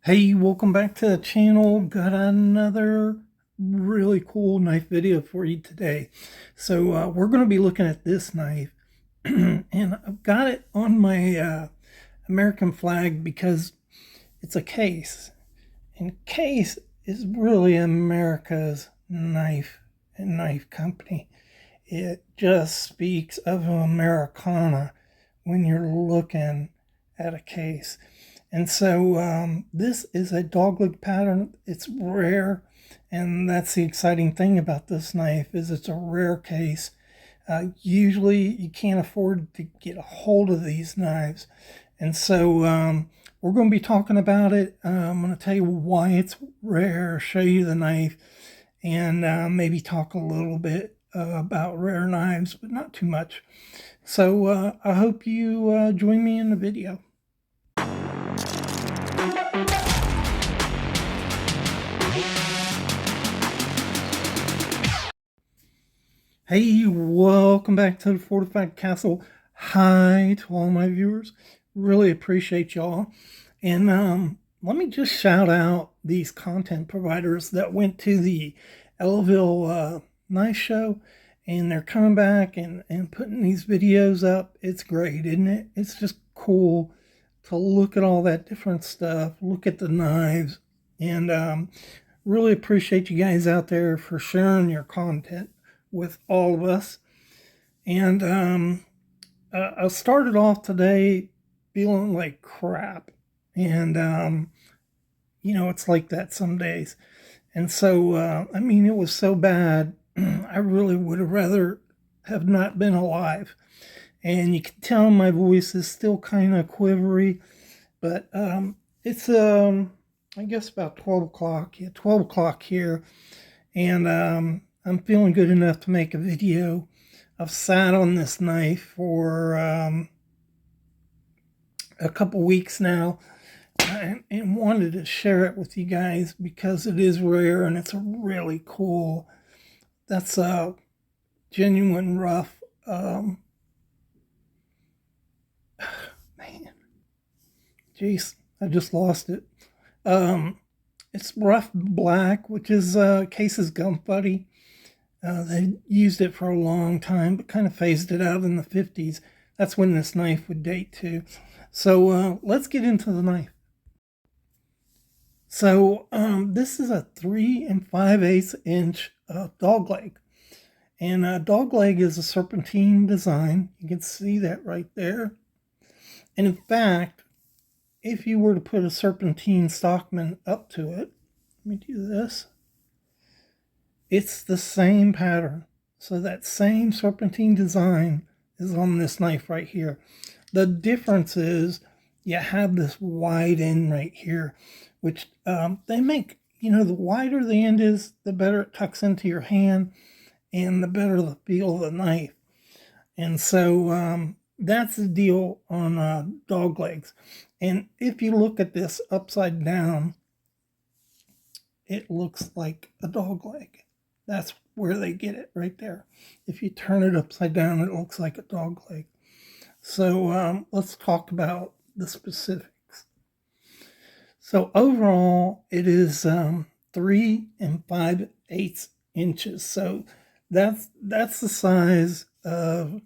Hey, welcome back to the channel. Got another really cool knife video for you today. So we're going to be looking at this knife and I've got it on my American flag because it's a case. And Case is really America's knife and knife company. It just speaks of Americana when you're looking at a case. And so this is a dogleg pattern. It's rare, and that's the exciting thing about this knife is it's a rare case. Usually you can't afford to get a hold of these knives. And so we're going to be talking about it. I'm going to tell you why it's rare, show you the knife, and maybe talk a little bit about rare knives, but not too much. So I hope you join me in the video. Hey, welcome back to the Fortified Castle. Hi to all my viewers. Really appreciate y'all. And let me just shout out these content providers that went to the Ellaville Knife Show, and they're coming back and putting these videos up. It's great, isn't it? It's just cool to look at all that different stuff, look at the knives, and really appreciate you guys out there for sharing your content with all of us. And I started off today feeling like crap. And, it's like that some days. And so, it was so bad. I really would have rather have not been alive. And you can tell my voice is still kind of quivery, but it's, I guess about 12 o'clock. Yeah, 12 o'clock here. And I'm feeling good enough to make a video. I've sat on this knife for a couple weeks now and wanted to share it with you guys because it is rare and it's really cool. That's a genuine rough. Man, jeez, I just lost it. It's rough black, which is Case's gum buddy. They used it for a long time, but kind of phased it out in the 50s. That's when this knife would date to. So let's get into the knife. So this is a 3 5/8 inch dog leg. And a dog leg is a serpentine design. You can see that right there. And in fact, if you were to put a serpentine Stockman up to it, let me do this. It's the same pattern. So that same serpentine design is on this knife right here. The difference is you have this wide end right here, which they make, the wider the end is, the better it tucks into your hand and the better the feel of the knife. And so that's the deal on dog legs. And if you look at this upside down, it looks like a dog leg. That's where they get it right there. If you turn it upside down, it looks like a dog leg. So let's talk about the specifics. So overall, it is 3 5/8 inches. So that's the size of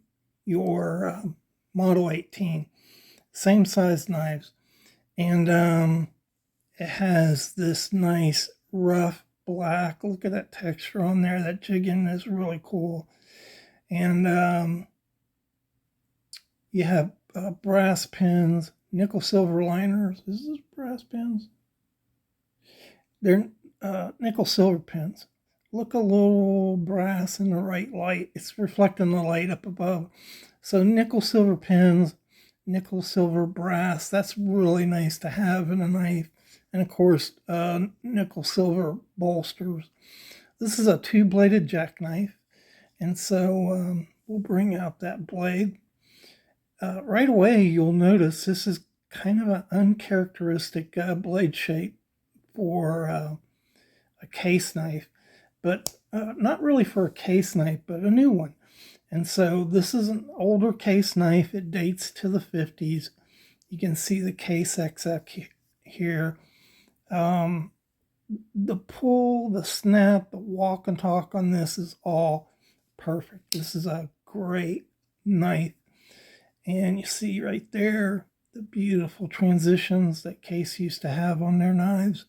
your Model 18. Same size knives. And it has this nice rough black. Look at that texture on there. That jigging is really cool. And you have brass pins, nickel silver liners. Is this brass pins? They're nickel silver pins. Look a little brass in the right light. It's reflecting the light up above. So nickel silver pins, nickel silver brass. That's really nice to have in a knife. And of course, nickel silver bolsters. This is a 2-bladed jackknife. And so we'll bring out that blade. Right away, you'll notice this is kind of an uncharacteristic blade shape for a case knife, but not really for a case knife, but a new one. And so this is an older case knife. It dates to the 50s. You can see the case XX here. The pull, the snap, the walk and talk on this is all perfect. This is a great knife. And you see right there the beautiful transitions that Case used to have on their knives.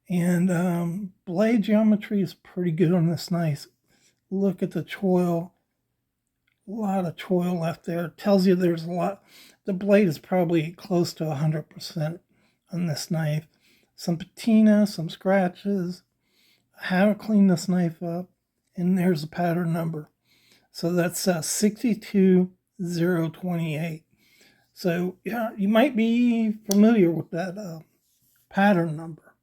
And blade geometry is pretty good on this knife. Look at the choil. A lot of choil left there. It tells you there's a lot. The blade is probably close to 100% on this knife. Some patina, some scratches. How to clean this knife up. And there's a pattern number. So that's 62028. So yeah, you might be familiar with that pattern number.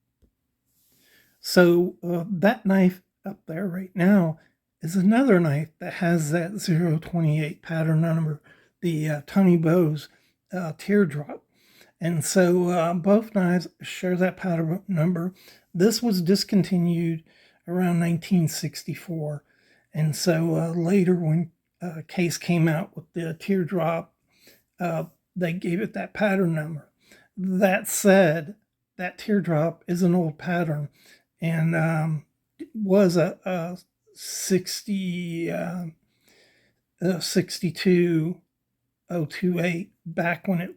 So that knife up there right now is another knife that has that 028 pattern number, the Tony Bowes teardrop. And so both knives share that pattern number. This was discontinued around 1964. And so later when Case came out with the teardrop, they gave it that pattern number. That said, that teardrop is an old pattern and was a 62028 back when it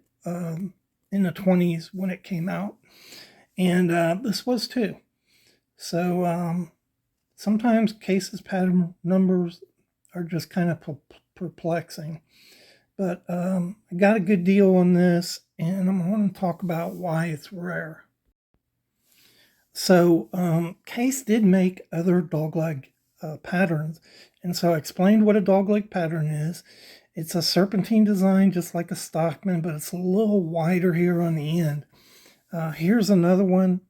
in the 20s when it came out, and this was too. So sometimes Case's pattern numbers are just kind of perplexing, but I got a good deal on this, and I'm going to talk about why it's rare. So Case did make other dogleg patterns, and so I explained what a dogleg pattern is. It's a serpentine design just like a Stockman, but it's a little wider here on the end. Here's another one.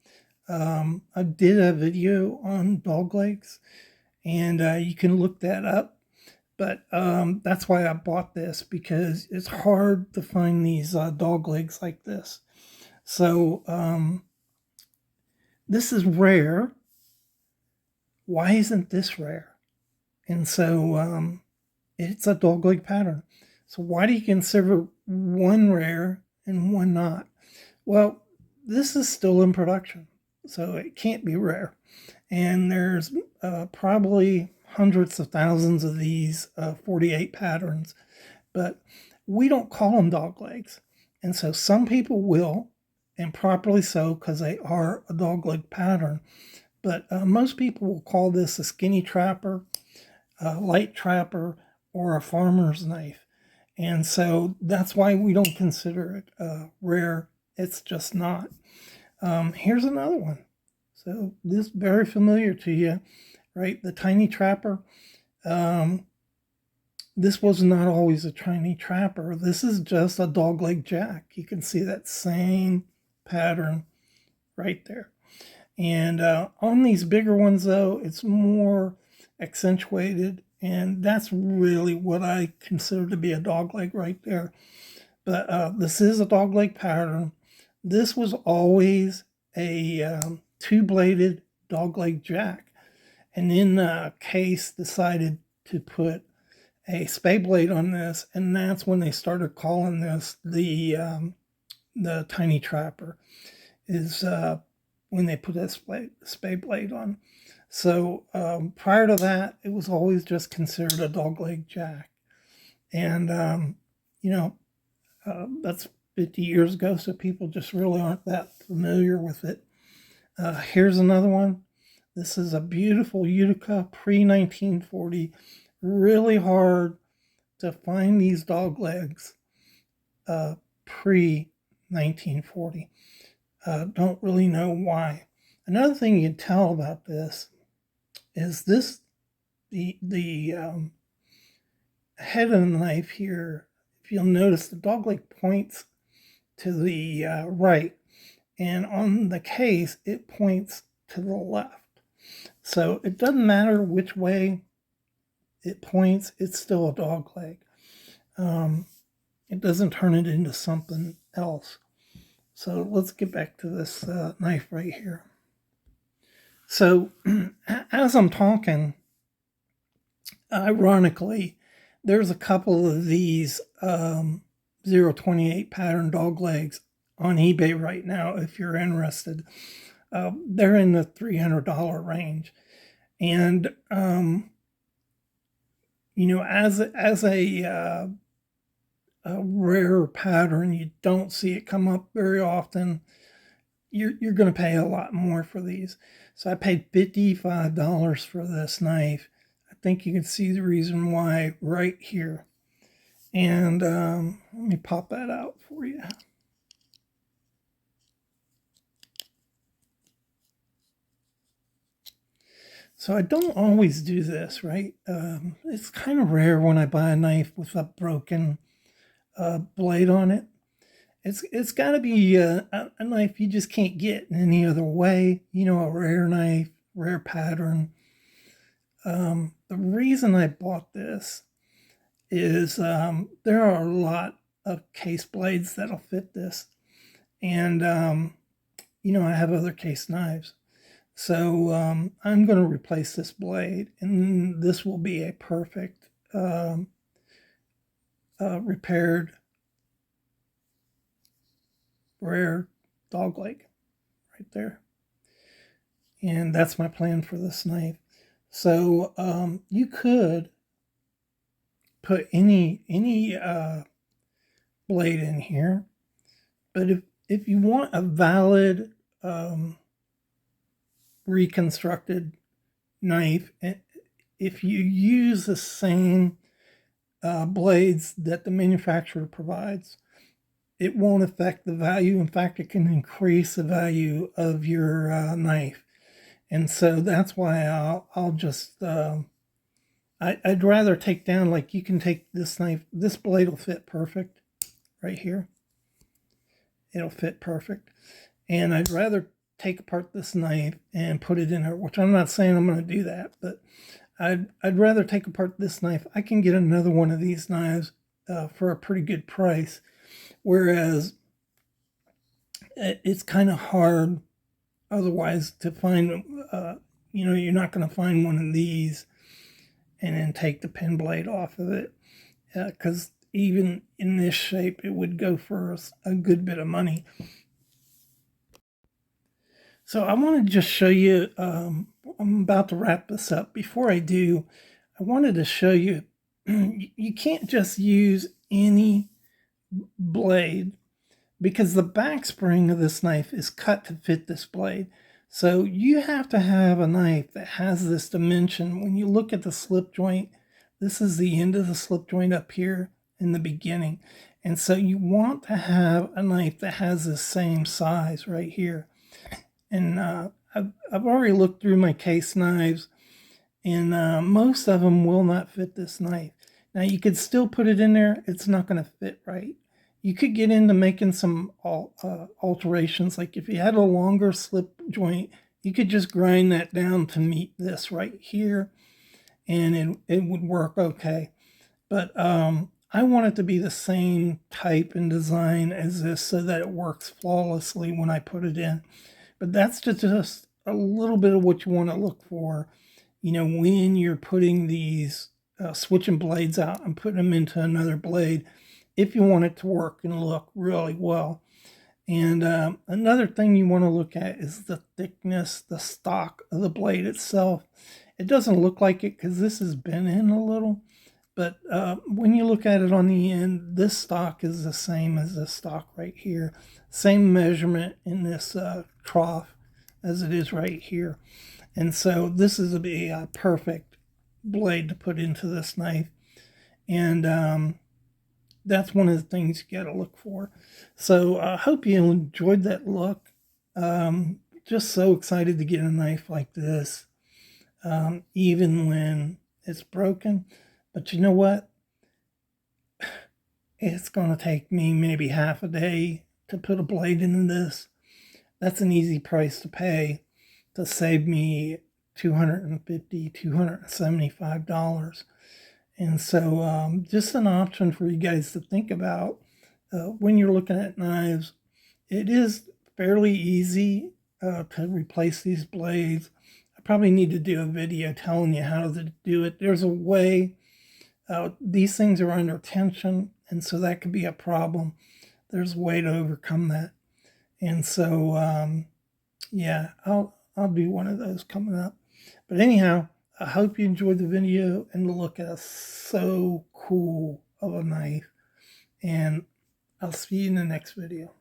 I did a video on doglegs, and you can look that up. But that's why I bought this, because it's hard to find these doglegs like this. So this is rare. Why isn't this rare? And so it's a dogleg pattern. So why do you consider one rare and one not? Well, this is still in production, so it can't be rare. And there's probably hundreds of thousands of these 48 patterns, but we don't call them doglegs. And so some people will, and properly so, because they are a dogleg pattern. But most people will call this a skinny trapper, a light trapper, or a farmer's knife. And so that's why we don't consider it rare. It's just not. Here's another one. So this is very familiar to you, right? The tiny trapper. This was not always a tiny trapper. This is just a dogleg jack. You can see that same pattern right there. And on these bigger ones, though, it's more accentuated, and that's really what I consider to be a dogleg right there. But this is a dogleg pattern. This was always a two-bladed dogleg jack, and then Case decided to put a spade blade on this, and that's when they started calling this the tiny trapper. Is when they put that spade blade on. So prior to that, it was always just considered a dogleg jack. And, that's 50 years ago, so people just really aren't that familiar with it. Here's another one. This is a beautiful Utica pre-1940. Really hard to find these doglegs pre-1940. Don't really know why. Another thing you can tell about this is the head of the knife here. If you'll notice, the dogleg points to the right, and on the Case it points to the left. So it doesn't matter which way it points; it's still a dogleg. It doesn't turn it into something else. So let's get back to this knife right here. So as I'm talking, ironically, there's a couple of these 028 pattern doglegs on eBay right now if you're interested. They're in the $300 range. And, as a rare pattern, you don't see it come up very often. You're going to pay a lot more for these. So I paid $55 for this knife. I think you can see the reason why right here. And let me pop that out for you. So I don't always do this, right? It's kind of rare when I buy a knife with a broken blade on it. It's got to be a knife you just can't get in any other way. A rare knife, rare pattern. The reason I bought this is there are a lot of case blades that'll fit this. And, I have other case knives. So I'm going to replace this blade, and this will be a perfect repaired rare dog leg right there. And that's my plan for this knife. So you could put any blade in here, but if you want a valid reconstructed knife, if you use the same blades that the manufacturer provides, it won't affect the value. In fact, it can increase the value of your knife. And so that's why I'll just, I'd rather take down, like you can take this knife, this blade will fit perfect right here. It'll fit perfect. And I'd rather take apart this knife and put it in there, which I'm not saying I'm going to do that, but I'd rather take apart this knife. I can get another one of these knives for a pretty good price. Whereas it's kind of hard otherwise to find, you're not going to find one of these and then take the pin blade off of it. Because even in this shape, it would go for a good bit of money. So I want to just show you, I'm about to wrap this up. Before I do, I wanted to show you, you can't just use any blade because the back spring of this knife is cut to fit this blade. So you have to have a knife that has this dimension. When you look at the slip joint, this is the end of the slip joint up here in the beginning. And so you want to have a knife that has the same size right here. And I've already looked through my case knives, and most of them will not fit this knife. Now you could still put it in there. It's not going to fit right. You could get into making some alterations. Like if you had a longer slip joint, you could just grind that down to meet this right here, and it would work okay. But I want it to be the same type and design as this so that it works flawlessly when I put it in. But that's just a little bit of what you want to look for, when you're putting these, switching blades out and putting them into another blade, if you want it to work and look really well. And another thing you want to look at is the thickness, the stock of the blade itself. It doesn't look like it because this has been in a little, but when you look at it on the end, this stock is the same as this stock right here. Same measurement in this trough as it is right here. And so this is a perfect blade to put into this knife. And that's one of the things you got to look for. So I hope you enjoyed that look. Just so excited to get a knife like this, even when it's broken. But you know what? It's going to take me maybe half a day to put a blade into this. That's an easy price to pay to save me $250, $275. And so just an option for you guys to think about when you're looking at knives. It is fairly easy to replace these blades. I probably need to do a video telling you how to do it. There's a way. These things are under tension, and so that could be a problem. There's a way to overcome that. And so Yeah, I'll do one of those coming up. But anyhow, I hope you enjoyed the video and look at so cool of a knife. And I'll see you in the next video.